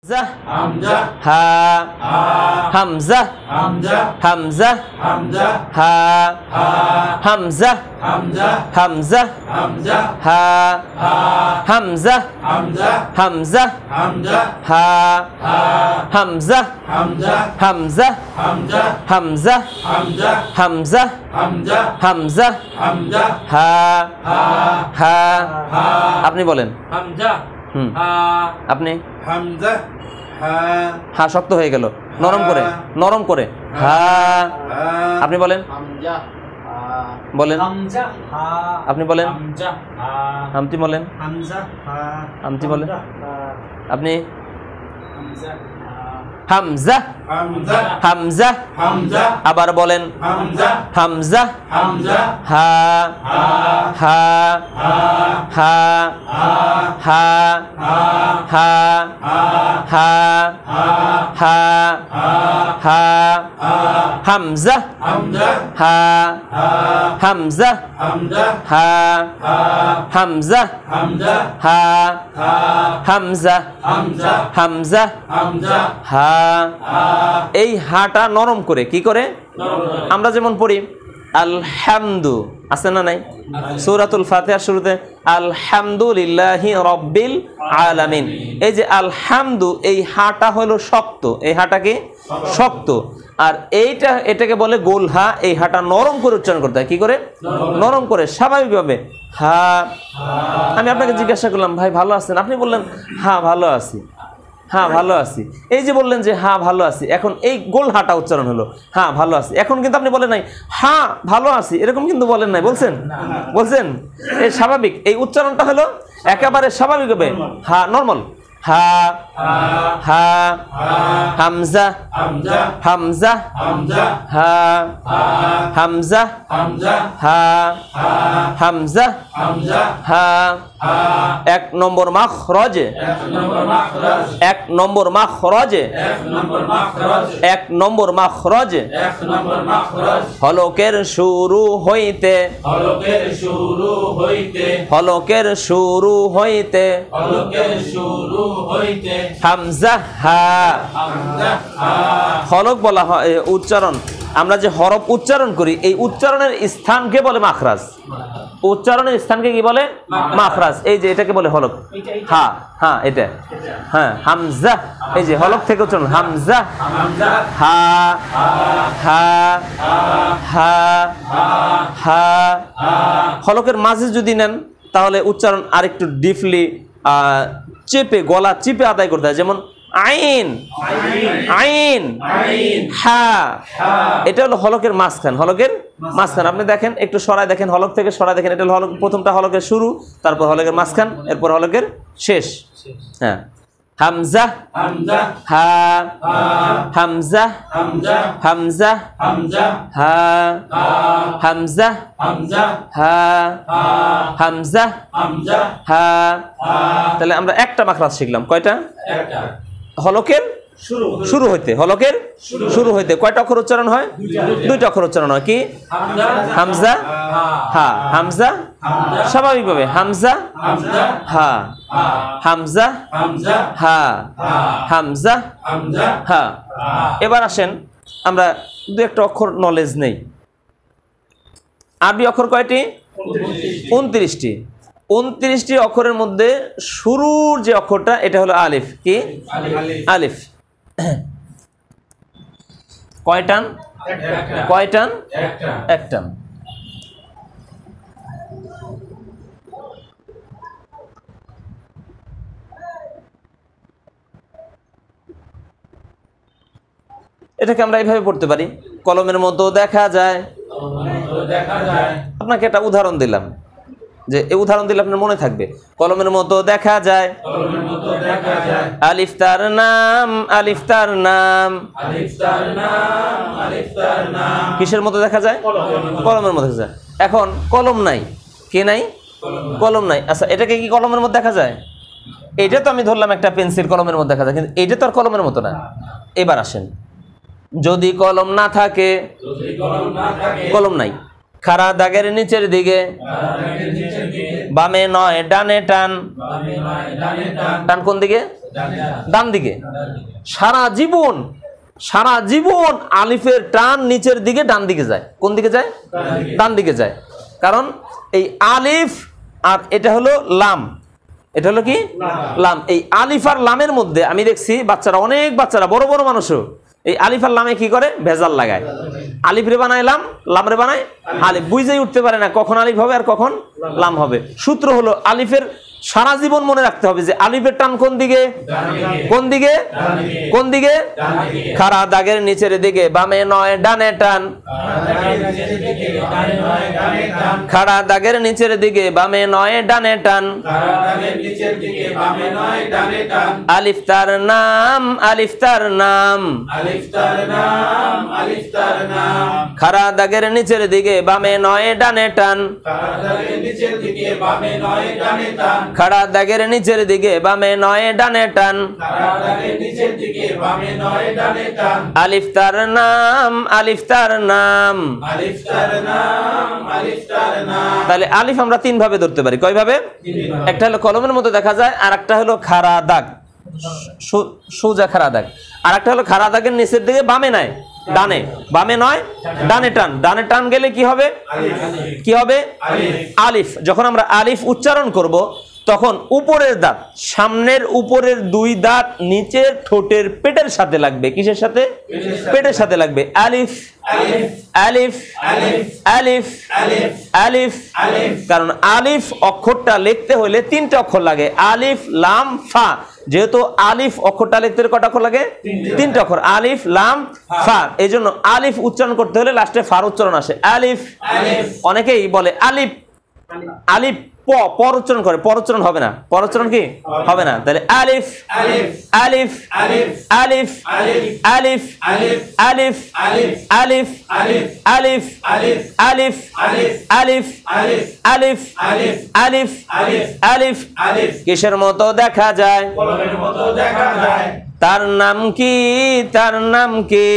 হামজা হা হামজা হামজা হা হামজা হামজা হা হামজা হামজা হা হামজা হামজা হামজা হামজা হামজা হা হা আপনি বলেন হামজা আপনি হামজা হা শক্ত হয়ে গেল, নরম করে হা আপনি বলেন বলেন আপনি বলেন হামতি বলেন হামতি বলেন আপনি হামজা হামজা আবার বলেন হামজা হা হা হা হা হা হা হা হা হামজা হা হামজা হা হামজা হা হামজা হামজা হা এই হাটা নরম করে কি করে আমরা যেমন পড়ি আলহামদু আছে না নাই সূরাতুল ফাতিহার শুরুতে আলহামদুলিল্লাহি রাব্বিল আলামিন, এই যে আলহামদু এই হাটা হলো শক্ত, এই হাটা কি শক্ত, আর এটাকে বলে গোল হা, এই হাটা নরম করে উচ্চারণ করতে হয়, কি করে নরম করে স্বাভাবিকভাবে হা। আমি আপনাকে জিজ্ঞাসা করলাম ভাই ভালো আছেন, আপনি বললেন হ্যাঁ ভালো আছি, হ্যাঁ ভালো আছি, এই যে বললেন যে হ্যাঁ ভালো আছি, এখন এই গোল হাটা উচ্চারণ হলো হ্যাঁ ভালো আছি, এখন কিন্তু আপনি বলেন নাই হ্যাঁ ভালো আছি, এরকম কিন্তু বলেন নাই, বলছেন এই স্বাভাবিক, এই উচ্চারণটা হলো একেবারে স্বাভাবিক হবে হ্যাঁ নরমাল হা হা হামজা হামজা হা হামজা হা হামজা হা এক নম্বর মাখরাজে এক নম্বর মাখরাজে এক নম্বর মাখরাজে হলকের শুরু হইতে হলকের শুরু হইতে হামজা হা হলক বলা হয় উচ্চারণ, আমরা যে হরফ উচ্চারণ করি এই উচ্চারণের স্থানকে বলে মাখরাজ, উচ্চারণের স্থানকে কি বলে মাখরাজ, এই যে এটাকে বলে হলক হা হ্যাঁ এটা হ্যাঁ হামজা, এই যে হলক থেকে উচ্চারণ হামজা হা হা হা হা হলকের মাঝে যদি নেন তাহলে উচ্চারণ আরেকটু ডিপলি চেপে গলা চিপে আদায় করতে হয়, যেমন আইন আইন হা, এটা হলো হলকের মাঝখান, হলকের মাঝখান আপনি দেখেন একটু সরাই দেখেন, হলক থেকে সরাই দেখেন, এটা হলো প্রথমটা হলকের শুরু, তারপর হলকের মাঝখান, এরপর হলকের শেষ। হ্যাঁ হামজা হা হামজা হামজা হা হামজা হা হামজা হা, তাহলে আমরা একটা মাখরাজ শিখলাম, কয়টা হলকের শুরু হইতে, হলকের শুরু হইতে কয়টা অক্ষর উচ্চারণ হয়, দুইটা অক্ষর উচ্চারণ হয়, কি হামজা হা হামজা স্বাভাবিকভাবে হামজা হা হামজা হা হামজা হা। এবার আসেন আমরা দু একটা অক্ষর নলেজ নেই, আরবি অক্ষর কয়টি 29টি, 29টি অক্ষরের মধ্যে শুরুর যে অক্ষরটা এটা হলো আলিফ, কি আলিফ, কয়টান কয়টান একটান, এটাকে আমরা এইভাবে পড়তে পারি, কলমের মতো দেখা যায়, আপনাকে একটা উদাহরণ দিলাম, যে এই উদাহরণ দিলে আপনার মনে থাকবে, কলমের মতো দেখা যায়, আলিফ তার নাম, আলিফ তার নাম, কিসের মতো দেখা যায়, কলমের মতো দেখা যায়। এখন কলম নাই, কে নাই, কলম নাই, আচ্ছা এটাকে কি কলমের মধ্যে দেখা যায়, এটা তো আমি ধরলাম একটা পেন্সিল কলমের মধ্যে দেখা যায়, কিন্তু এটা তো আর কলমের মতো না। এবার আসেন, যদি কলম না থাকে, কলম নাই, খাড়া দাগের নিচের দিকে বামে নয় ডানে টান। টান কোন দিকে? ডান দিকে। সারা জীবন আলিফের টান নিচের দিকে ডান দিকে যায়। কোন দিকে যায়? ডান দিকে যায়। কারণ এই আলিফ আর এটা হলো লাম, এটা হলো কি? লাম। এই আলিফ আর লামের মধ্যে আমি দেখছি বাচ্চারা, অনেক বাচ্চারা, বড় বড় মানুষও এই আলিফ আর লামে কি করে? ভেজাল লাগায়। আলিফ রে বানায় লাম, লাম রে বানায় আলিফ। বুঝেই উঠতে পারে না কখন আলিফ হবে আর কখন লাম হবে। সূত্র হলো আলিফের সারা জীবন মনে রাখতে হবে যে আলিফের টান কোন দিকে? কোন দিকে? কোন দিকে? খাড়া দাগের নিচের দিকে, বামে নয় ডানে টান। খাড়া দাগের নিচের দিকে, বামে নয় ডানে টান। আলিফ তার নাম, আলিফ তার নাম। খাড়া দাগের নিচের দিকে, বামে নয় ডানে টান। খাড়া দাগের নিচের দিকে, বামে নয় ডানে টান। আলিফ তার নাম, আলিফ তার নাম। তাহলে আলিফ আমরা তিন ভাবে ধরতে পারি। কয় ভাবে? একটা হলো কলমের মতো দেখা যায়, আর একটা হলো খাড়া দাগ, সোজা খাড়া দাগ। আর একটা হলো খাড়া দাগের নিচের দিকে, বামে নয় ডানে, বামে নয় ডানে টান। ডানে টান গেলে কি হবে? কি হবে? আলিফ। যখন আমরা আলিফ উচ্চারণ করব তখন উপরের দাঁত, সামনের উপরের দুই দাঁত নিচের ঠোঁটের পেটের সাথে লাগবে। কিসের সাথে? পেটের সাথে লাগবে। আলিফ আলিফ আলিফ আলিফ। কারণ আলিফ অক্ষরটা লিখতে হলে তিনটা অক্ষর লাগে, আলিফ লাম ফা। যেহেতু আলিফ অক্ষরটা লিখতে হলে কটা অক্ষর লাগে? তিনটা অক্ষর, আলিফ লাম ফা। এই জন্য আলিফ উচ্চারণ করতে হলে লাস্টে ফার উচ্চারণ আসে। আলিফ। অনেকেই বলে আলিফ, আলিফ পর উচ্চারণ করে, পর উচ্চারণ হবে না। পর উচ্চারণ কি হবে না? তাহলে আলিফ আলিফ আলিফ আলিফ আলিফ আলিফ আলিফ আলিফ আলিফ আলিফ আলিফ আলিফ। কিসের মতো দেখা যায়? তার নাম কি? তার নাম কি?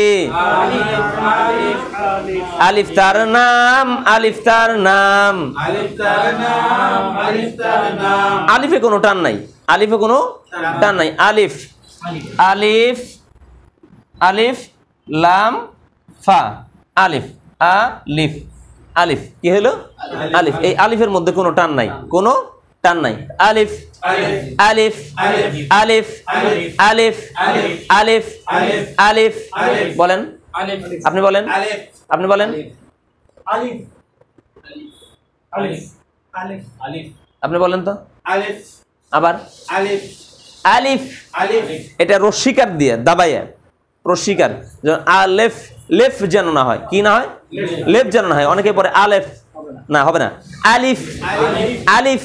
আলিফ তার নাম, আলিফ তার নাম। আলিফে কোনো টান নাই, আলিফে কোনো টান নাই। আলিফ আলিফ আলিফ লাম ফা। আলিফ আলিফ আলিফ। কি হলো? আলিফ। এই আলিফের মধ্যে কোনো টান নাই, কোনো টান নাই। আলিফ আলিফ আলিফ আলিফ আলিফ আলিফ। বলেন, আপনি বলেন, আপনি বলেন, আপনি বলেন তো। আবার আলিফ। এটা রস্বীকার দিয়ে দাবাইয়া, রস্বীকার আলেফ, লেফ যেন না হয়। কি না হয়? লেফ যেন না হয়। অনেকে পরে আলেফ, না হবে না। আলিফ আলিফ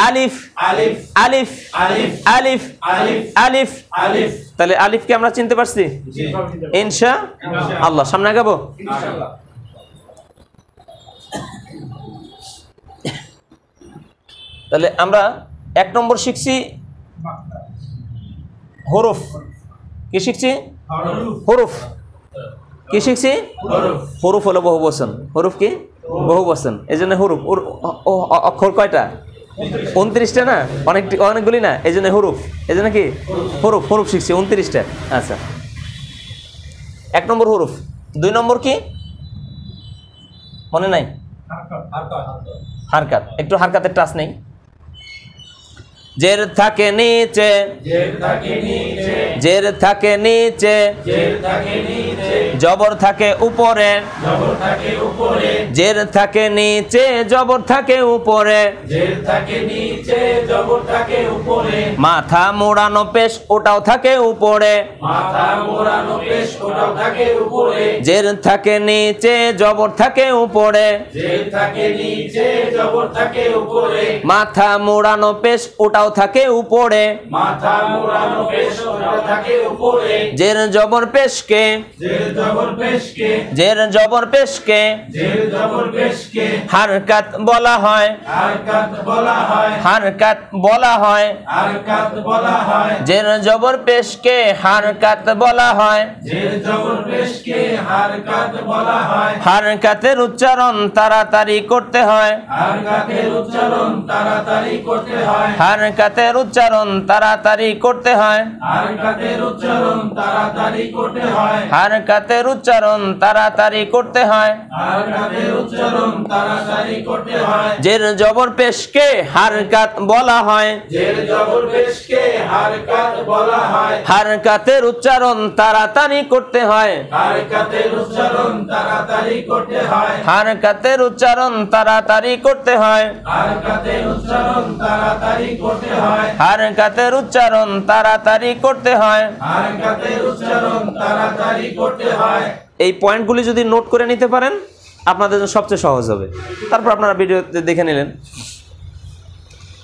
আলিফ আলিফ আলিফ আলিফ। তাহলে আলিফকে আমরা চিনতে পারছি ইনশাআল্লাহ। সামনে আগাবো। তাহলে আমরা 1 নম্বর শিখছি হরফ। কি শিখছি? হরফ। কি শিখছি? হরফ হলো বহুবচন। হরফ কি? বহুবচন। এই জন্য হরফ। অক্ষর কয়টা? 29টা না? অনেকগুলি না? এই জন্য হরফ। এই জন্য কি? হরফ। হরফ শিখছি 29টা। আচ্ছা, 1 নম্বর হরফ। 2 নম্বর কি মনে নাই? হারকাত। একটু হারকাতের টাচ নেই। জের থাকে নিচে, জের থাকে নিচে, জবর থাকে উপরে, জের থাকে নিচে, জবর থাকে উপরে, মাথা মোড়ানো পেশ ওটাও থাকে উপরে, জের থাকে নিচে, জবর থাকে উপরে, মাথা মোড়ানো পেশ ওটাও থাকে উপরে, মাথা মোড়ানো পেশ ওটাও থাকে উপরে জের জবর পেশকে জের জবর পেশকে জের জবর পেশকে জের জবর পেশকে হারকাত বলা হয় হারকাত বলা হয় হারকাত বলা হয় হারকাত বলা হয় জের জবর পেশকে হারকাত বলা হয় জের জবর পেশকে হারকাত বলা হয় হারকাতের উচ্চারণ তাড়াতাড়ি করতে হয় হারকাতের উচ্চারণ তাড়াতাড়ি করতে হয় হারকাতের উচ্চারণ তাড়াতাড়ি করতে হয় হারকাতের উচ্চারণ তাড়াতাড়ি করতে হয় হারকাতের উচ্চারণ তাড়াতাড়ি করতে হয় হারকাতের উচ্চারণ তাড়াতাড়ি করতে হয় জের জবর পেশকে হারকাত বলা হয় জের জবর পেশকে হারকাত বলা হয় হারকাতের উচ্চারণ তাড়াতাড়ি করতে হয় হারকাতের উচ্চারণ তাড়াতাড়ি করতে হয় হারকাতের উচ্চারণ তাড়াতাড়ি করতে হয় হারকাতের উচ্চারণ তাড়াতাড়ি করতে হয় হারকাতের উচ্চারণ তাড়াতাড়ি করতে হয় হারকাতের উচ্চারণ তাড়াতাড়ি করতে হয় এই পয়েন্টগুলি যদি নোট করে নিতে পারেন আপনাদের জন্য সবচেয়ে সহজ হবে। তারপর আপনারা ভিডিওতে দেখে নিলেন।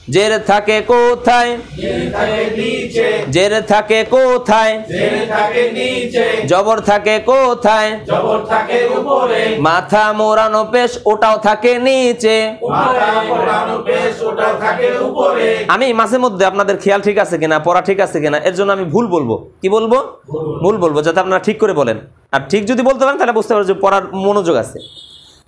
জের থাকে কোথায় জের থাকে নিচে জের থাকে কোথায় জের থাকে নিচে জবর থাকে কোথায় জবর থাকে উপরে মাথা মোড়ানো পেশ ওটাও থাকে নিচে মাথা মোড়ানো পেশ ওটা থাকে উপরে আমি মাঝে মধ্যে আপনাদের খেয়াল ঠিক আছে কিনা পড়া ঠিক আছে কিনা এর জন্য আমি ভুল বলবো কি বলবো ভুল বলবো যাতে আপনারা ঠিক করে বলেন আর ঠিক যদি বলতে পারেন তাহলে বুঝতে পারবেন যে পড়ার মনোযোগ আছে।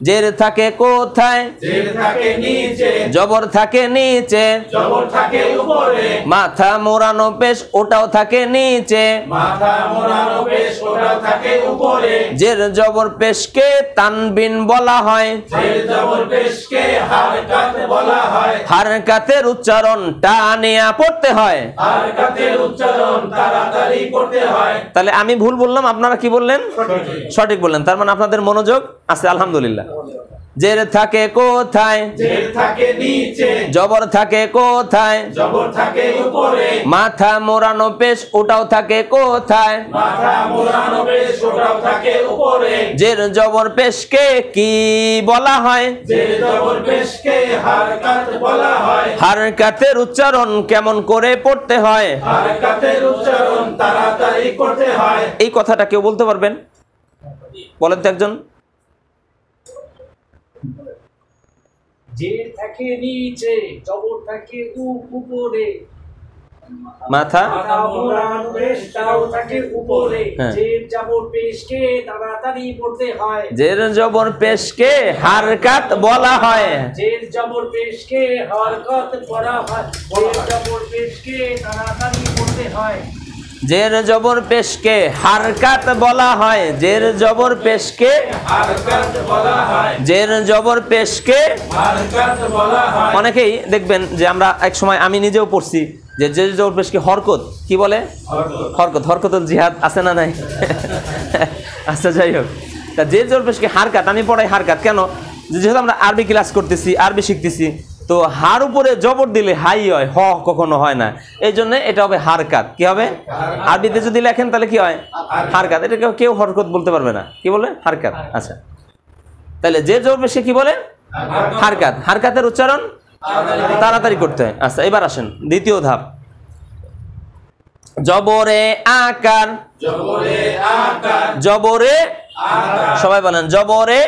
জের থাকে কোথায় জের থাকে নিচে জবর থাকে নিচে জবর থাকে উপরে মাথা মোড়ানো পেশ ওটাও থাকে নিচে মাথা মোড়ানো পেশ ওটা থাকে উপরে জের জবর পেশকে তানবিন বলা হয় জের জবর পেশকে হারকাত বলা হয় হারকাতের উচ্চারণ টানিয়া পড়তে হয় হারকাতের উচ্চারণ তাড়াতাড়ি করতে হয় তাহলে আমি ভুল বললাম আপনারা কি বললেন সঠিক বললেন তার মানে আপনাদের মনোযোগ আছে আলহামদুলিল্লাহ। জের থাকে কোথায় জের থাকে নিচে জবর থাকে কোথায় জবর থাকে উপরে মাথা মোড়ানো পেশ ওটাও থাকে কোথায় মাথা মোড়ানো পেশ ওটাও থাকে উপরে জের জবর পেশকে কি বলা হয় জের জবর পেশকে হারকাত বলা হয় হারকাতের উচ্চারণ কেমন করে পড়তে হয় হারকাতের উচ্চারণ তাড়াতাড়ি করতে হয় এই কথাটা কেউ বলতে পারবেন বলেন তো একজন। জের থাকে নিচে জবর থাকে উপরে মাথা মাথা মোড়ানো পেশটাও থাকে উপরে হ্যাঁ। জের জবর পেশকে তাড়াতাড়ি পড়তে হয় জের জবর পেশকে হারকাত বলা হয় জের জবর পেশকে হরকত পড়া হয় জের জবর পেশকে তাড়াতাড়ি পড়তে হয় জের জবর পেশকে হারকাত বলা হয় জের জবর পেশকে হারকাত বলা হয় জের জবর পেশকে হারকাত বলা হয় অনেকেই দেখবেন যে আমরা এক সময় আমি নিজেও পড়ছি যে জের জবর পেশকে হরকত কি বলে হরকত হরকতুল জিহাদ আছে না নাই আচ্ছা যাই হোক তা জের জবর পেশকে হারকাত আমি পড়াই হারকাত কেন যেহেতু আমরা আরবি ক্লাস করতেছি আরবি শিখতেছি তো হার উপরে জবর দিলে হাই হয় হ কখনো হয় না এই জন্য এটা হবে হারকাত কি হবে আরবিতে যদি লেখেন তাহলে কি হয় হারকাত এটা কেউ হরকত বলতে পারবে না কি বলে হারকাত আচ্ছা তাহলে যে জবর পেশকে কি বলে হারকাত হারকাতের উচ্চারণ তাড়াতাড়ি করতে হয়। আচ্ছা এবার আসেন দ্বিতীয় ধাপ জবরে আকার জবরে আকার জবরে আকার সবাই বলেন জবরে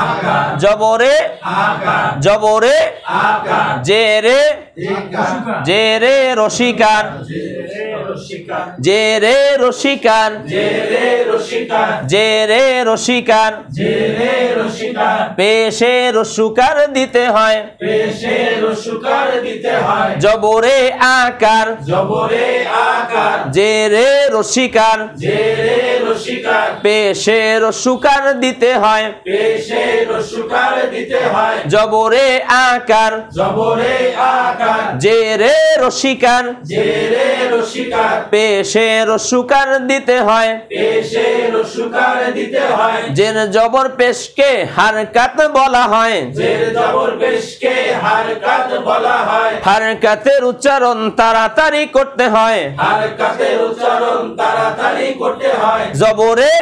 আকার জবরে আকার জবরে আকার জেরে জিকার জেরে রসিকার জেরে রসিকার জেরে রসিকার জেরে রসিকার জেরে রসিকার জেরে রসিকার পেশে রসুকার দিতে হয় পেশে রসুকার দিতে হয় জবরে আকার জবরে আকার জেরে রসিকার জেরে রসিকার পেশে রসুকার দিতে হয় পেশে রসুকার দিতে হয় জবরে আকার জবরে আকার জেরে রসিকার জেরে রসিকার পেশে রসুকার দিতে হয় পেশে রসুকার দিতে হয় জের জবর পেশকে হারকাত বলা হয় জের জবর পেশকে হারকাত বলা হয় হারকাতের উচ্চারণ তাড়াতাড়ি করতে হয় হারকাতের উচ্চারণ তাড়াতাড়ি করতে হয় জবরে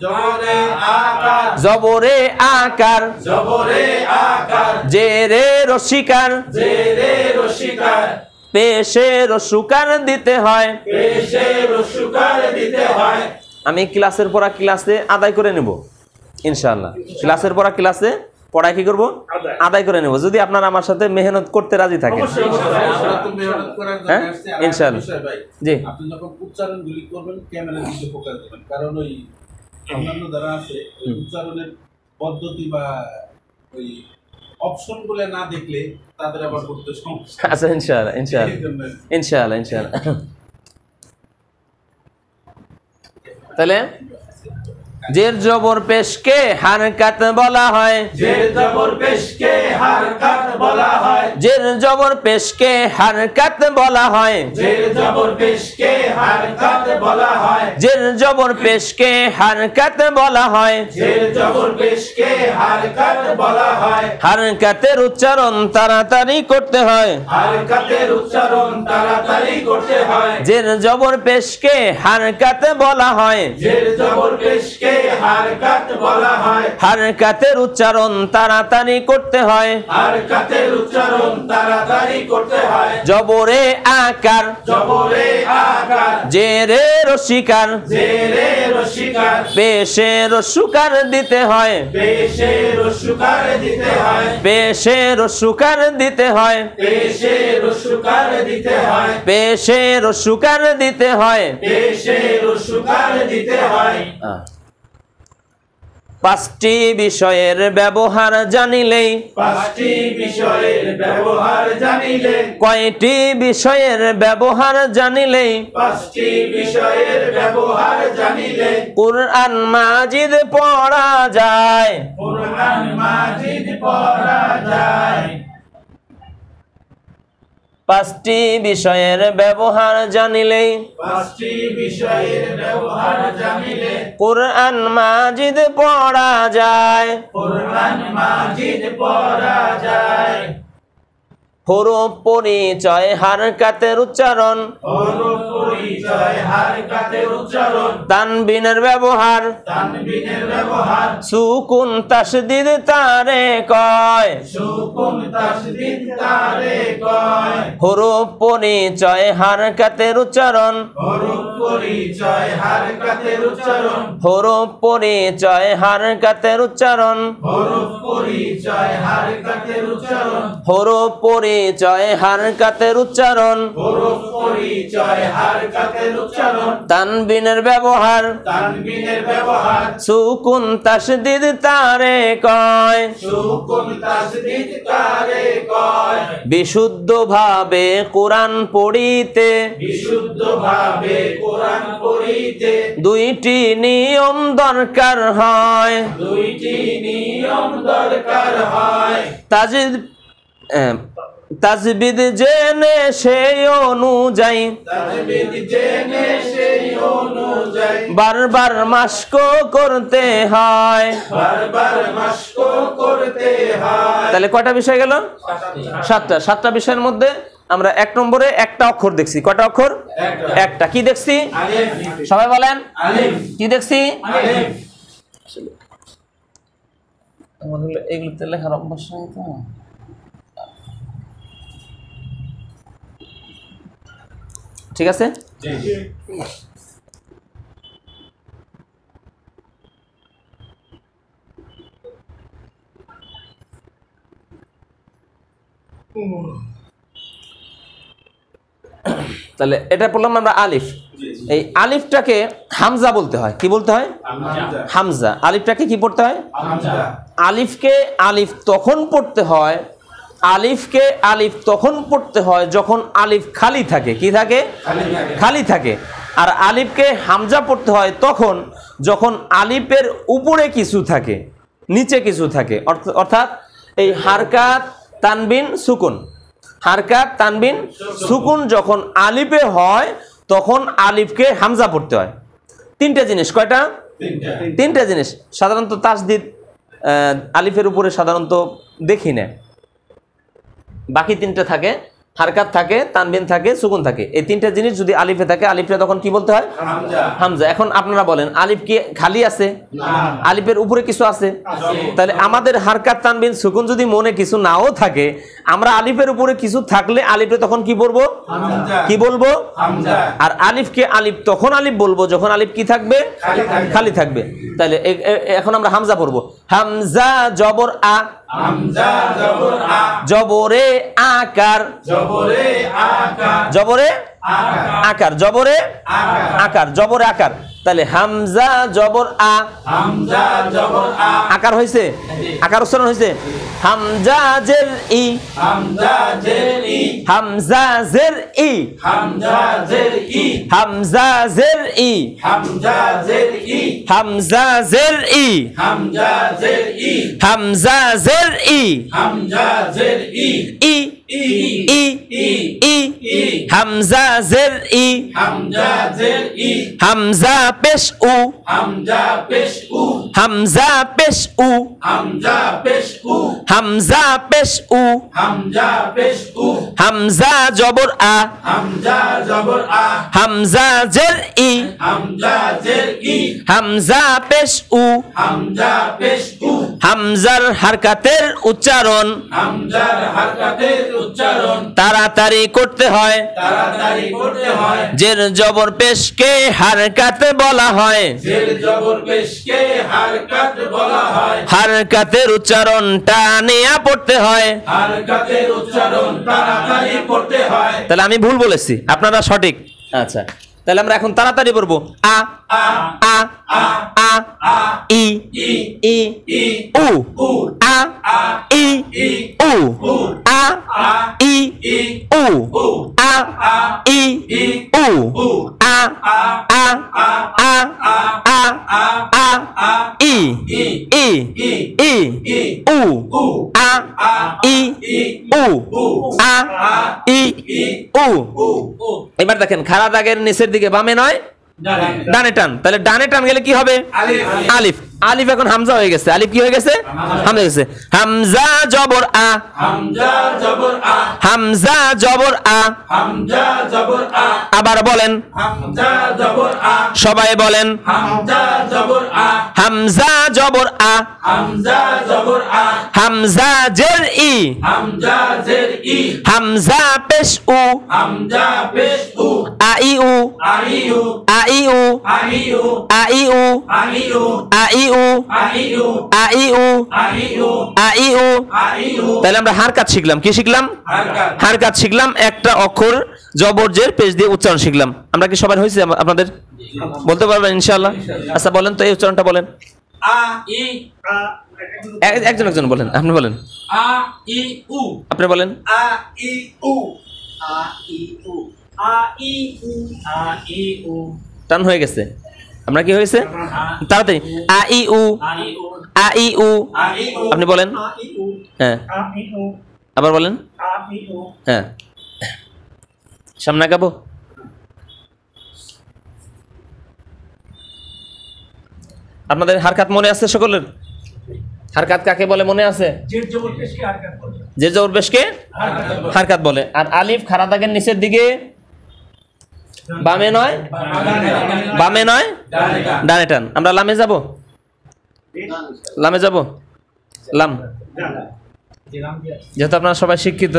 জবরে আকার জবরে আকার জবরে আকার জেরে রসিকার জেরে রসিকার পেশে রসুকার দিতে হয় পেশে রসুকার আমি ক্লাসের পড়া ক্লাসে আদায় করে নেব ইনশাআল্লাহ। ক্লাসের পড়া ক্লাসে পড়ায় কি করব? আদায় করে নেব, যদি আপনারা আমার সাথে মেহনত করতে রাজি থাকেন। হ্যাঁ ইনশাআল্লাহ। জি, আপনি যখন উচ্চারণগুলি করবেন ক্যামেরার দিকে ফোকাস দিবেন, কারণ ওই অন্যান্য যারা আছে উচ্চারণের পদ্ধতি বা ওই অপশনগুলো না দেখলে তাদের আবার করতে সমস্যা। আচ্ছা ইনশাআল্লাহ ইনশাআল্লাহ ইনশাআল্লাহ ইনশাআল্লাহ। তাহলে জের জবর পেশকে হারকাত বলা হয়, জের জবর পেশকে হারকাত বলা হয়, জের জবর পেশকে হারকাত বলা হয়, জের জবর পেশকে হারকাত বলা হয়, জের জবর পেশকে হারকাত বলা হয়, জের জবর পেশকে হারকাত বলা হয়, হারকাতের উচ্চারণ তাড়াতাড়ি করতে হয়, হারকাতের উচ্চারণ তাড়াতাড়ি করতে হয়, জের জবর পেশকে হারকাত বলা হয়, জের জবর পেশকে হারকাত বলা হয়, হারকাতের উচ্চারণ তাড়াতাড়ি করতে হয়, হারকাতের উচ্চারণ তাড়াতাড়ি করতে হয়, জবরে আকার জবরে আকার, জেরে রসিকার জেরে রসিকার, পেশে রসুকার দিতে হয়, পেশে রসুকার দিতে হয়, পেশে রসুকার দিতে হয়, পেশে রসুকার দিতে হয়, পেশে রসুকার দিতে হয়। পেশে রসুকার দিতে হয়। পাঁচটি বিষয়ের ব্যবহার জানিলেই, পাঁচটি বিষয়ের ব্যবহার জানিলে, কয়টি বিষয়ের ব্যবহার জানিলেই পাঁচটি বিষয়ের ব্যবহার জানিলে কুরআন মাজিদ পড়া যায়, কুরআন মাজিদ পড়া যায়। পাঁচটি বিষয়ের ব্যবহার জানিলেই পাঁচটি বিষয়ের ব্যবহার জানিলে কুরআন মাজিদ পড়া যায়, কুরআন মাজিদ পড়া যায়। হরফ পরিচয় হারকাতের উচ্চারণ, হরফ পরিচয় হারকাতের উচ্চারণ, তানবিনের ব্যবহার, তানবিনের ব্যবহার, সুকুন তাসদিদ তারে কয়, সুকুন তাসদীদ তারে কয়। হরফ পরিচয় হারকাতের উচ্চারণ, হরফ পরিচয় হারকাতের উচ্চারণ, হরফ পরিচয় হারকাতের উচ্চারণ, হরফ পরিচয় হারকাতের উচ্চারণ, হরফ পরিচয় হারকাতের উচ্চারণ, হরফ পরিচয় হারকাতের উচ্চারণ, তানবিনের ব্যবহার, তানবিনের ব্যবহার, সুকুন তাসদিদ তারে কয়, সুকুন তাসদীদ তারে কয়। বিশুদ্ধভাবে কোরআন পড়িতে বিশুদ্ধভাবে কোরআন পড়িতে দুইটি নিয়ম দরকার হয়, দুইটি নিয়ম দরকার হয়। তাজবিদ জেনে সেই অনুযায়ী তাজবিদ জেনে সেই অনুযায়ী বারবার মাস্ক করতে হয়। বারবার মাস্ক করতে হয়। তাহলে কয়টা বিষয় গেল? সাতটা বিষয়ের মধ্যে আমরা এক নম্বরে একটা অক্ষর দেখছি। কয়টা অক্ষর? একটা। কি দেখছি? আলিফ। সবাই বলেন আলিফ। কি দেখছি? আলিফ। এগুলোতে লেখার অভ্যাস নেই তো। ঠিক আছে, তাহলে এটা পড়লাম আমরা আলিফ। এই আলিফটাকে হামজা বলতে হয়। কি বলতে হয়? হামজা। আলিফটাকে কি পড়তে হয়? আলিফকে আলিফ তখন পড়তে হয়, আলিফকে আলিফ তখন পড়তে হয় যখন আলিফ খালি থাকে। কি থাকে? খালি থাকে। আর আলিফকে হামজা পড়তে হয় তখন যখন আলিফের উপরে কিছু থাকে, নিচে কিছু থাকে। অর্থাৎ এই হারকাত তানবিন সুকুন, হারকাত তানবিন সুকুন যখন আলিফে হয় তখন আলিফকে হামজা পড়তে হয়। তিনটা জিনিস। কয়টা? তিনটা জিনিস। সাধারণত তাসদিদ আলিফের উপরে সাধারণত দেখি না, বাকি তিনটা থাকে। হারকাত থাকে, তানবিন থাকে, সুকুন থাকে। এই তিনটা জিনিস যদি আলিফে থাকে, আলিফে তখন কি বলতে হয়? হামজা। এখন আপনারা বলেন আলিফ কি খালি আছে? আলিফের উপরে কিছু আছে? তাহলে আমাদের হারকাত, তানবিন, সুকুন যদি মনে কিছু নাও থাকে, আমরা আলিফের উপরে কিছু থাকলে আলিফে তখন কি বলবো? কি বলবো? আর আলিফকে আলিফ তখন আলিফ বলবো যখন আলিফ কি থাকবে? খালি থাকবে। তাহলে এখন আমরা হামজা পড়বো। হামজা জবর আ, হামজা জবর আ, জবরে আকার, জবরে আকার, জবরে আকার, জবরে আকার, জবরে আকার। তাহলে হামজা জবর আ, হামজা জবর আ, আকার হয়েছে, আকার উচ্চারণ হয়েছে। হামজা জের ই, হামজা জের ই, হামজা জের ই, হামজা জের ই, হামজা জের ই, হামজা জের ই, হামজা জের ই, হামজা জের ই, হামজা জের ই, হামজা জের ই, ই ই, ই ই, ই, ই, হামজা জের ই, হামজা জের ই, হামজা পেশ উ, হামজা পেশ উ, হামজা পেশ উ, হামজা পেশ উ, হামজা পেশ উ, হামজা পেশ উ, হামজা জবর আ, হামজা জবর আ, হামজা জের ই, হামজা জের ই, হামজা পেশ উ, হামজা পেশ উ, হামজার হারকাতের উচ্চারণ হামজার হারকাতের উচ্চারণ তাড়াতাড়ি করতে হয়। তাড়াতাড়ি করতে হয়। জের জবর পেশকে হারকাত বলা হয়। জের জবর পেশকে হারকাত বলা হয়। হারকাতের উচ্চারণ টানিয়া পড়তে হয়। হারকাতের উচ্চারণ তাড়াতাড়ি করতে হয়। তাহলে আমি ভুল বলেছি, আপনারা সঠিক। আচ্ছা, তাহলে আমরা এখন তাড়াতাড়ি পড়বো। আ আ, আ আ, আ আ, ই ই, ই ই, উ উ, আ আ, ই ই, উ উ, আ আ, ই ই, উ উ, আ আ, ই ই, উ উ, আ আ, আ আ, আ আ, আ আ, আ আ, ই ই, ই ই, ই ই, উ উ, আ আ, ই ই, উ উ, আ আ, ই ই, উ। উ, উ। এবার দেখেন খাড়া দাগের নিচের দিকে বামে নয় ডানে টান। তাহলে ডানে টান গেলে কি হবে? আলিফ। আলিফ। আলিফ এখন হামজা হয়ে গেছে। আলিফ কি হয়ে গেছে? হামজা হয়ে গেছে। হামজা জবর আ, হামজা জবর আ, হামজা জবর আ। হামজা জবর আ, আবার বলেন, হামজা জবর আ, সবাই বলেন। হামজা জবর আ, হামজা জবর আ, হামজা জবর আ, হামজা জের ই, হামজা জের ই, হামজা পেশ উ, হামজা পেশ উ, আ ই উ, আইউ, আ ই উ, আইউ, আ ই উ, আইউ, আ ই উ, আইউ, আ ই উ, আইউ, আ ই উ। আইউ। তাহলে আমরা হারকাত শিখলাম। কি শিখলাম? হারকাত। হারকাত শিখলাম। একটা অক্ষর জবর জের পেশ দিয়ে উচ্চারণ শিখলাম। আমরা কি সবার হয়েছে? আপনাদের বলতে পারবেন ইনশাআল্লাহ? আচ্ছা বলেন তো এই উচ্চারণটা বলেন। আ, ই, একজন একজন বলেন। আপনি বলেন। আ, ই, উ, আপনি বলেন। আ, ই, উ, আ ই উ, আ ই উ, আ ই উ, টান হয়ে গেছে। আমরা কি হয়েছে? তাড়াতাড়ি। আ ই উ, আ ই উ, আ ই উ। আইউ, আপনি বলেন। আ ই উ, হ্যাঁ, আ ই উ, আবার বলেন। আ ই উ। হ্যাঁ, সামনে আগাবো। আপনাদের হারকাত মনে আছে সকলের? হারকাত কাকে বলে মনে আছে? জের জবর পেশকে হারকাত বলে। যে জবর পেশকে হারকাত বলে। আর আলিফ খাড়া দাগের নিচের দিকে বামে নয়, বামে নয় ডানে টান। আমরা লামে যাব, লামে যাব। লাম, যেহেতু আপনারা সবাই শিক্ষিত,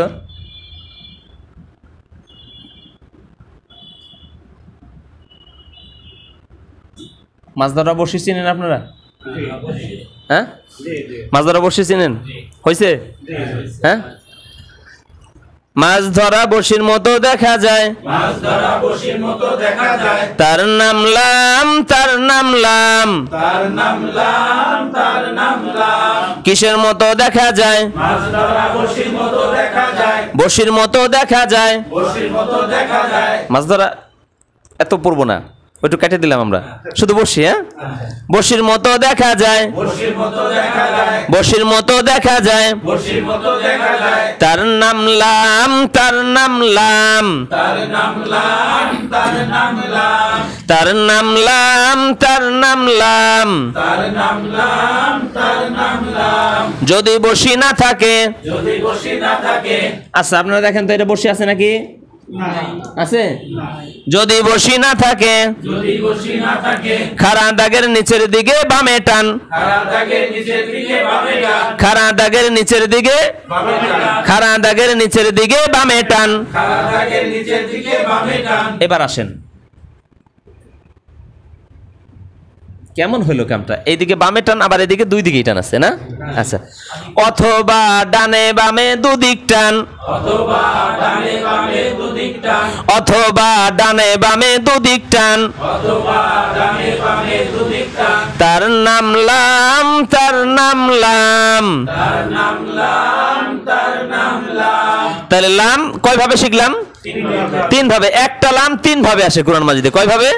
মাছ ধরা বসি চিনেন আপনারা? হ্যাঁ, মাছ ধরা বসি চিনেন? হয়েছে? হ্যাঁ, মাছ ধরা বসির মতো দেখা যায়, মাছ ধরা বসির মতো দেখা যায়, তার নাম লাম, তার নাম লাম। তার নাম লাম, তার নাম লাম। কিসের মতো দেখা যায়? মাছ ধরা বসির মতো দেখা যায়, বসির মতো দেখা যায়। বসির মতো দেখা যায়। মাছ ধরা এত পড়বো না, ওইটু কেটে দিলাম আমরা, শুধু বসি। হ্যাঁ, বসির মতো দেখা যায়, বসির মতো দেখা যায়, বসির মতো দেখা যায়, বসির মতো দেখা যায়, তার নাম লাম, তার নাম লাম, তার নাম লাম, তার নাম লাম, তার নাম লাম, তার নাম লাম, তার নাম লাম, তার নাম লাম। যদি বসি না থাকে, যদি বসি না থাকে, আচ্ছা আপনারা দেখেন তো এটা বসি আছে নাকি? আছে। যদি বসি না থাকে, যদি বসি না থাকে, খাড়া দাগের নিচের দিকে বামে টান, খাড়া দাগের নিচের দিকে বামে টান, খাড়া দাগের নিচের দিকে, বামে টান, খাড়া দাগের নিচের দিকে বামে টান। খাড়া দাগের নিচের দিকে বামে টান। এবার আসেন, কেমন হলো কামটা? এইদিকে বামে টান, আবার এদিকে দুই দিকেই টান আছে না? আচ্ছা, অথবা ডানে বামে দুদিক টান, অথবা ডানে বামে দুদিক টান, অথবা ডানে বামে দুদিক টান, অথবা ডানে বামে দুদিক টান, তার নাম লাম, তার নাম লাম। তার নাম লাম, তার নাম লাম। তাহলে লাম কয় ভাবে শিখলাম? তিন ভাবে। একটা লাম তিন ভাবে আসে কোরআন মাজিদে। কয় ভাবে?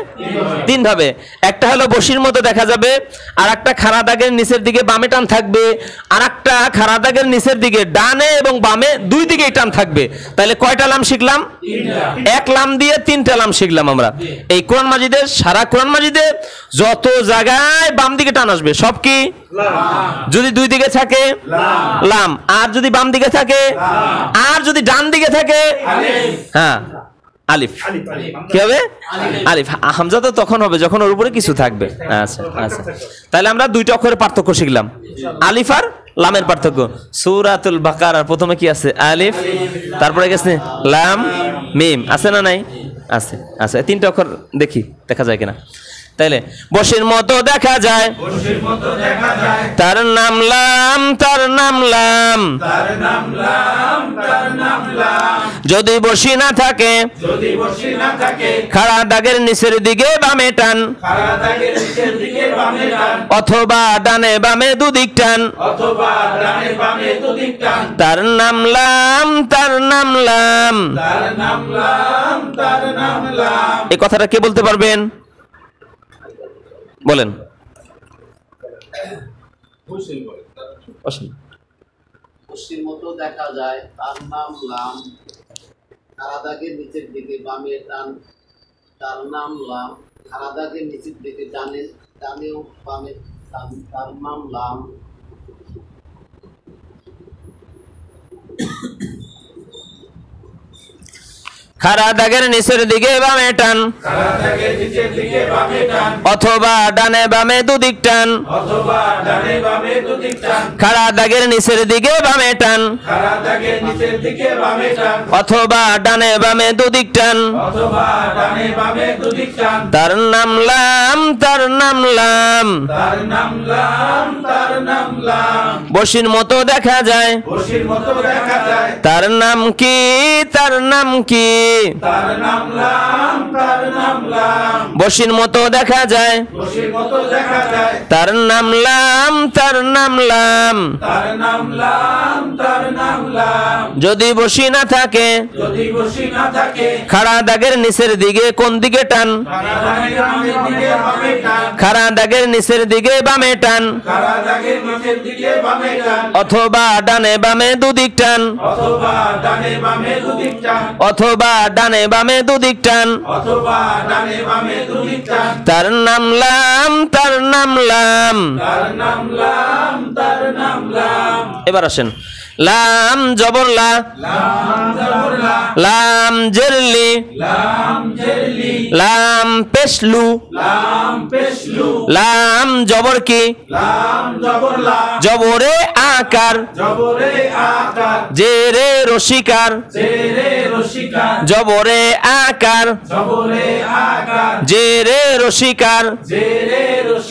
তিন ভাবে। একটা হলো বসির মতো দেখা যাবে, আর একটা খাড়া দাগের নিচের দিকে বামে টান থাকবে, আর একটা খাড়া দাগের নিচের দিকে ডানে এবং বামে দুই দিকেই টান থাকবে। তাহলে কয়টা লাম শিখলাম? এক লাম দিয়ে তিনটা লাম শিখলাম আমরা। এই কোরআন মাজিদের, সারা কোরআন মাজিদে যত জায়গায় বাম দিকে টান আসবে সব কি? যদি দুই দিকে থাকে লাম, আর যদি বাম দিকে থাকে, আর যদি ডান দিকে থাকে হ্যাঁ আলিফ। কি হবে? আলিফ। হামজা তো তখন হবে যখন ওর উপরে কিছু থাকবে। আচ্ছা আচ্ছা, তাহলে আমরা দুইটা অক্ষরের পার্থক্য শিখলাম, আলিফ আর লামের পার্থক্য। সূরাতুল বাকারার প্রথমে কি আছে? আলিফ, তারপরে গেছে লাম মিম, আছে না নাই? আছে। আচ্ছা, তিনটা অক্ষর দেখি দেখা যায় কিনা। তাইলে বসির মতো দেখা যায়, বসির মতো দেখা যায়, তার নাম লাম, তার নাম লাম, তার নাম লাম, তার নাম লাম। যদি বসি না থাকে, যদি বসি না থাকে, খাড়া দাগের নিচের দিকে বামে টান, খাড়া দাগের নিচের দিকে বামে টান, অথবা ডানে বামে দুদিক টান, অথবা ডানে বামে দুদিক টান, তার নাম লাম, তার নাম লাম। তার নাম লাম, তার নাম লাম। এই কথাটা কে বলতে পারবেন? বলেন। বসির মতো দেখা যায়, তার নাম লাম, খাড়া দাগের নিচের দিকে বামে টান, তার নাম লাম, খাড়া দাগের নিচের দিকে ডানেও বামে টান, তার নাম লাম। খাড়া দাগের নিচের দিকে বামে টান, খাড়া দাগের নিচের দিকে বামে টান, অথবা ডানে বামে দুদিক টান, অথবা ডানে বামে দুদিক টান, খাড়া দাগের নিচের দিকে বামে টান, খাড়া দাগের নিচের দিকে বামে টান, অথবা ডানে বামে দুদিক টান, অথবা ডানে বামে দুদিক টান, তার নাম লাম, তার নাম লাম। তার নাম লাম, তার নাম লাম। বসির মতো দেখা যায়, বসির মতো দেখা যায়, তার নাম কি, তার নাম কি? তার নাম লাম, তার নাম লাম। বসির মতো দেখা যায়, বসির মতো দেখা যায়, তার নাম লাম, তার নাম লাম। তার নাম লাম, তার নাম লাম। যদি বসি না থাকে, যদি বসি না থাকে, খাড়া দাগের নিচের দিকে কোন দিকে টান, খাড়া দাগের নিচের দিকে বামে টান, খাড়া দাগের নিচের দিকে বামে টান, খাড়া দাগের নিচের দিকে বামে টান, অথবা ডানে বামে দুদিক টান, অথবা ডানে বামে দুদিক টান, অথবা ডানে বামে দুদিক টান, অথবা ডানে বামে দুদিক টান, তার নাম লাম, তার নাম লাম। তার নাম লাম, তার নাম লাম। এবার আসেন, লাম জবর লা, লাম জবর লা, লাম জেরলি, লাম জেরলি, লাম পেশলু, লাম পেশলু, লাম জবর কি, লাম জবর লা, জবরে আকার, জবরে আকার, জেরে রসিকার, জেরে রসিকার, জবরে আকার, জবরে আকার, জেরে রসিকার, জেরে রসিকার,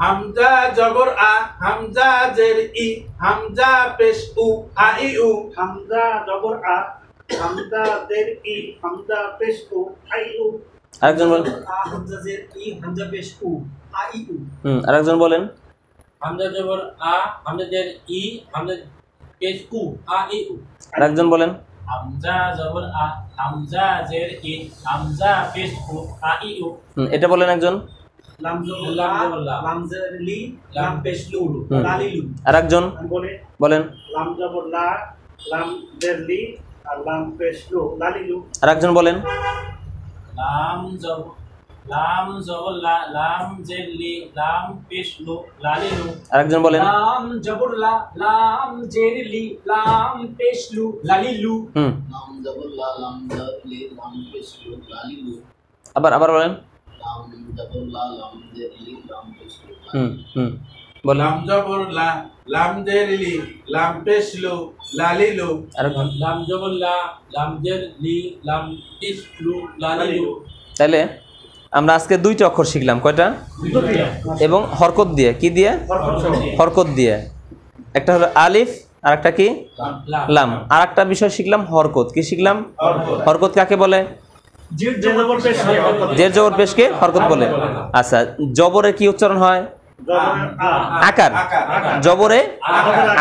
হামজা জবর আ, হামজা জের ই, হামজা পেশ উ, আ ই উ। হামজা জবর আ, হামজা জের ই, হামজা পেশ উ, আই উ। আরেকজন বলেন। হামজা জের ই, হামজা পেশ উ, আ ই উ। আরেকজন বলেন। হামজা জবর আ, হামজা জের ই, হামজা পেশ উ, আ ই উ। আরেকজন বলেন। হামজা জবর আ, হামজা জের ই, হামজা পেশ উ, আ ই উ। এটা বলেন একজন। লাম জবর লা, লাম জের লি, লাম পেশ লু, লালিলু। আরেকজন বলেন। লাম জবর লা, লাম জের লি, আর লাম পেশ লু, লালিলু। আরেকজন বলেন। লাম জবর লা, লাম জের লি, লাম পেশ লু, লালিলু। আরেকজন বলেন। লাম জবর লা, লাম জের লি, লাম পেশ লু, লালিলু। লাম জবর লা, লাম জের লি, লাম পেশ লু, লালিলু। আবার বলেন। লাম জবর লা, লাম জের লি, লাম পেশ লু, বলেন। লাম জবর লা, লাম জের লি, লাম পেশ লু, লালিলু। আরেকজন। লাম জবর লা, লাম জের লি, লাম পেশ লু, লালিলু। তাহলে আমরা আজকে দুইটা অক্ষর শিখলাম। কয়টা? এবং হরকত দিয়ে। কি দিয়ে? হরকত দিয়ে। একটা হলো আলিফ, আর একটা কি? লাম। আর একটা বিষয় শিখলাম হরকত। কি শিখলাম? হরকত কাকে বলে? জের জবর পেশকে হরকত বলে। আচ্ছা, জবরে কি উচ্চারণ হয়? আকার। জবরে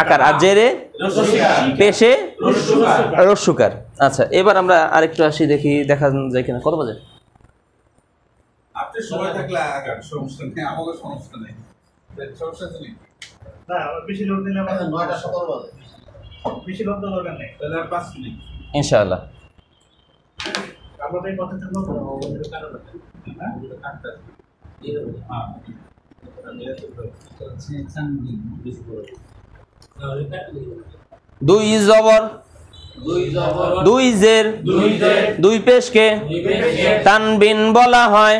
আকার, আর জেরে পেশে রস্যুকার। আচ্ছা, এবার আমরা আরেকটু আসি, দেখা যায় কিনা। কত বাজে? আপনি সময় থাকলে আগান, সমস্যা নেই, আমাকে সমস্যা নেই। সমস্যা নেই। না, বেশি লোক দিলে আমার 9টা 17 বাজে। বেশি লোক দরকার নেই। তাহলে আর 5 মিনিট। ইনশাআল্লাহ। আমরা এই কথা থাকবো। দুই জবর, দুই জের, দুই পেশকে তানবিন বলা হয়।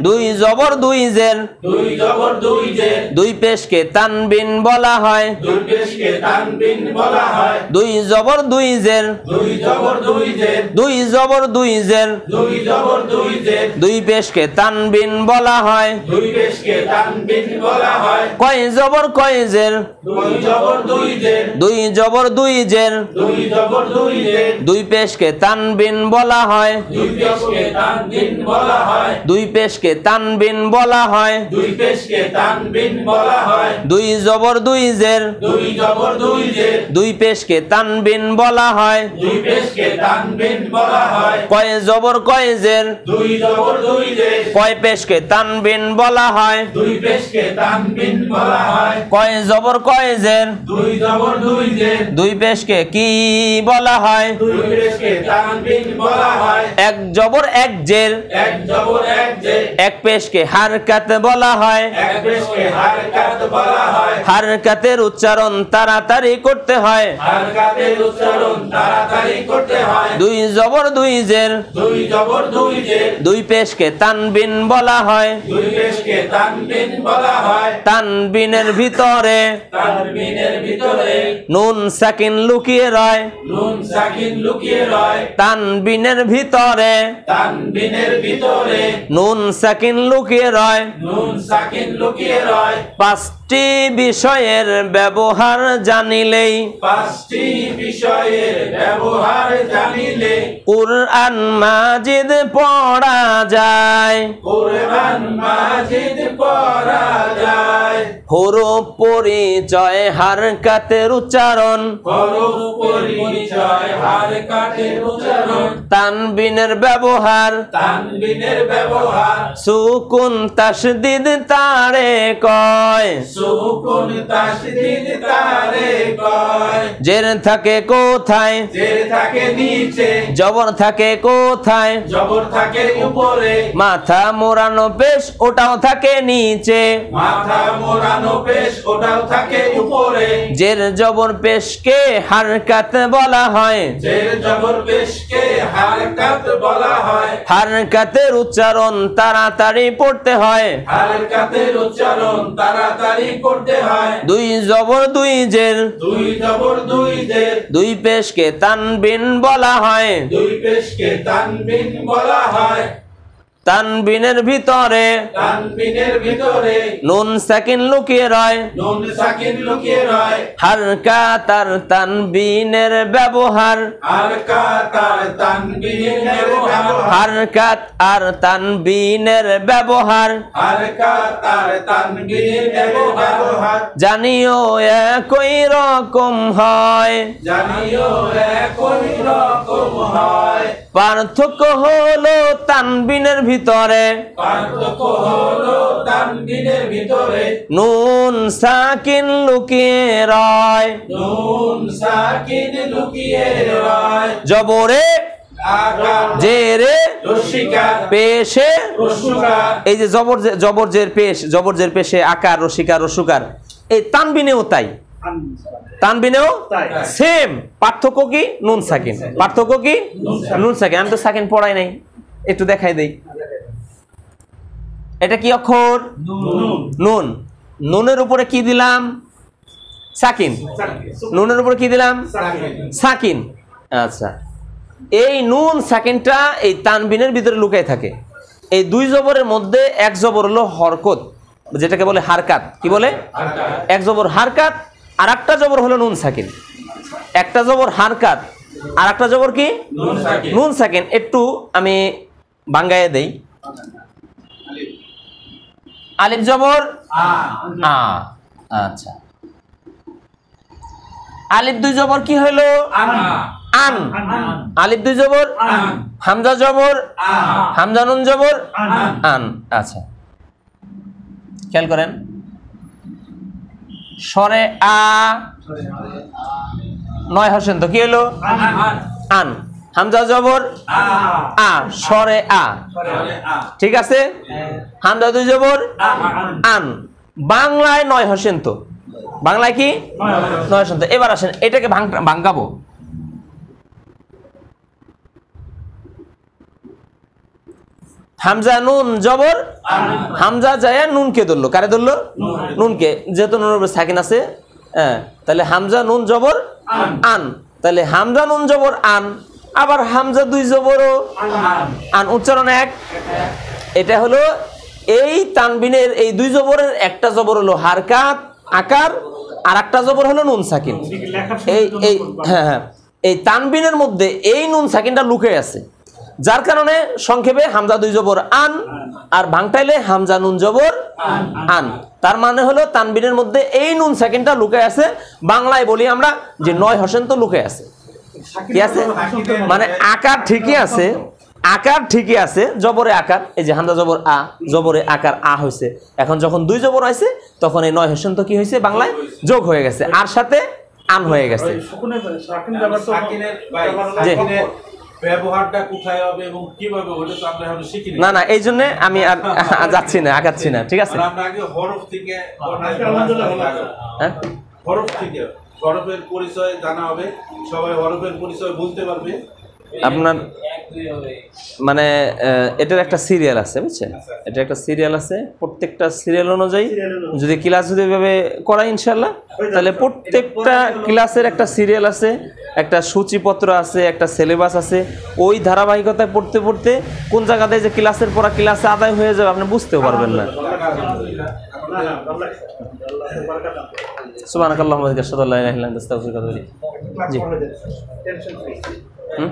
দুই জবর দুই জের, দুই পেশকে তানবিন বলা হয়। দুই জবর দুই জের, দুই জবর দুই জের, দুই পেশকে তানবিন বলা হয়। কয় জবর কয় জের, দুই জবর দুই জের, দুই পেশকে তানবিন বলা হয়। দুই পেশকে তানবিন বলা হয়। দুই জবর দুই জের, দুই পেশকে তানবিন বলা হয়। কয় জবর কয় জের, কয় পেশকে তানবিন বলা হয়। কয় জবর কয় জের, দুই পেশকে কি বলা হয়? এক জবর এক জের, এক পেশকে হারকাত বলা হয়। হারকাতের উচ্চারণ তাড়াতাড়ি করতে হয়। দুই জবর দুই জের, দুই পেশকে তানবিন বলা হয়। তানবিনের ভিতরে নুন সাকিন লুকিয়ে রয়। তানবিনের ভিতরে নুন সাকিন লুকিয়ে রয়। পাঁচটি বিষয়ের ব্যবহার জানিলেই কুরআন মাজিদ পড়া যায়। হরফ পরিচয় হারকাতের উচ্চারণ। তানবিনের ব্যবহার সুকুন তাসদিদ তারে কয়। জের থাকে কোথায়? জবর থাকে কোথায়? মাথা মোড়ানো পেশ ওটাও থাকে নিচে। জের জবর পেশকে হারকাত বলা হয়। হারকাতের উচ্চারণ তাড়াতাড়ি পড়তে হয়। দুই জবর দুই জের, দুই পেশকে তানবিন বলা হয়। তানবিনের ভিতরে তানবিনের ভিতরে নুন সাকিন লুকিয়ে রয় নুন সাকিন লুকিয়ে রয় হারকাত আর তানবিনের ব্যবহার হারকাত আর তানবিনের ব্যবহার হারকাত আর তানবিনের ব্যবহার হারকাত আর তানবিনের ব্যবহার জানিও একই রকম হয় জানিও একই রকম হয় পার্থক্য হলো তানবিনের ভিতরে পার্থক্য হলো তানবিনের ভিতরে নুন সাকিন লুকিয়ে রয় নুন সাকিন লুকিয়ে রয় জবরে আকার জেরে রসিকার পেশে রসুকার এই যে জবর জের পেশ জবর জের পেশে আকার রসিকার রসুকার এই তানবিনেও তাই তানবিনেও সেম পার্থক্য কি নুন সাকিন পার্থক্য কি নুন সাকিন আমি তো সাকিন পড়াই নাই একটু দেখাই দেই এটা কি অক্ষর নুন নুনের উপরে কি দিলাম সাকিন নুনের উপরে কি দিলাম সাকিন আচ্ছা এই নুন সাকিনটা এই তানবিনের ভিতরে লুকায় থাকে এই দুই জবরের মধ্যে এক জবর হলো হরকত যেটাকে বলে হারকাত কি বলে এক জবর হারকাত আর একটা জবর হলো নুন সাকিন একটা জবর হারকাত আর একটা জবর কি নুন সাকিন একটু আমি বাঙ্গায়ে দেই আলিফ জবর আ আচ্ছা আলিফ দুই জবর কি হলো আন আলিফ দুই জবর হামজা জবর হামজা নুন জবর আন আচ্ছা খেয়াল করেন সরে আ নয় হোসেন তো কি হলো আন হামজা জবর আ সরে আ ঠিক আছে হামজা দুই জবর আন বাংলায় নয় হোসেন তো বাংলায় কি নয় হোসেন তো এবার আসেন এটাকে ভাঙাবো হামজা নুন জবর হামজা যায় নুনকে ধরলো কারে ধরলো নুনকে যেহেতু নুনের উপরে সাকিন আছে হ্যাঁ তাহলে হামজা নুন জবর আন তাহলে হামজা নুন জবর আন আবার হামজা দুই জবরও আন উচ্চারণ এক এটা হলো এই তানবিনের এই দুই জবরের একটা জবর হলো হারকাত আকার আর একটা জবর হলো নুন সাকিন এই এই হ্যাঁ হ্যাঁ এই তানবিনের মধ্যে এই নুন সাকিনটা লুকে আছে যার কারণে সংক্ষেপে হামজা দুই জবর আন আর ভাঙটাইলে হামজা নুন জবর আন তার মানে হলো তানবিনের মধ্যে এই নুন সাকিনটা লুকে আছে বাংলায় বলি আমরা যে নয় হোসেন তো লুকে আছে কি আছে মানে আকার ঠিকই আছে আকার ঠিকই আছে জবরে আকার এই যে হামজা জবর আ জবরে আকার আ হয়েছে এখন যখন দুই জবর হয়েছে তখন এই নয় হোসেন তো কি হয়েছে বাংলায় যোগ হয়ে গেছে আর সাথে আন হয়ে গেছে ব্যবহারটা কোথায় হবে এবং কিভাবে ওটা তো আমরা এখনো শিখিনি না না এই জন্য আমি আর যাচ্ছি না আগাচ্ছি না ঠিক আছে আমরা আগে হরফ থেকে হ্যাঁ হরফ থেকে হরফের পরিচয় জানা হবে সবাই হরফের পরিচয় বলতে পারবে আপনার মানে এটার একটা সিরিয়াল আছে বুঝছেন এটা একটা সিরিয়াল আছে প্রত্যেকটা সিরিয়াল অনুযায়ী যদি ক্লাস যদি এভাবে করাই ইনশাল্লাহ তাহলে প্রত্যেকটা ক্লাসের একটা সিরিয়াল আছে একটা সূচিপত্র আছে একটা সিলেবাস আছে ওই ধারাবাহিকতায় পড়তে পড়তে কোন জায়গাতে যে ক্লাসের পড়া ক্লাসে আদায় হয়ে যাবে আপনি বুঝতেও পারবেন না সুবহানাকাল্লাহুম্মা ওয়া বিহামদিকা আশহাদু আল্লা ইলাহা ইল্লা আনতা আস্তাগফিরুকা ওয়া আতুবু ইলাইক জি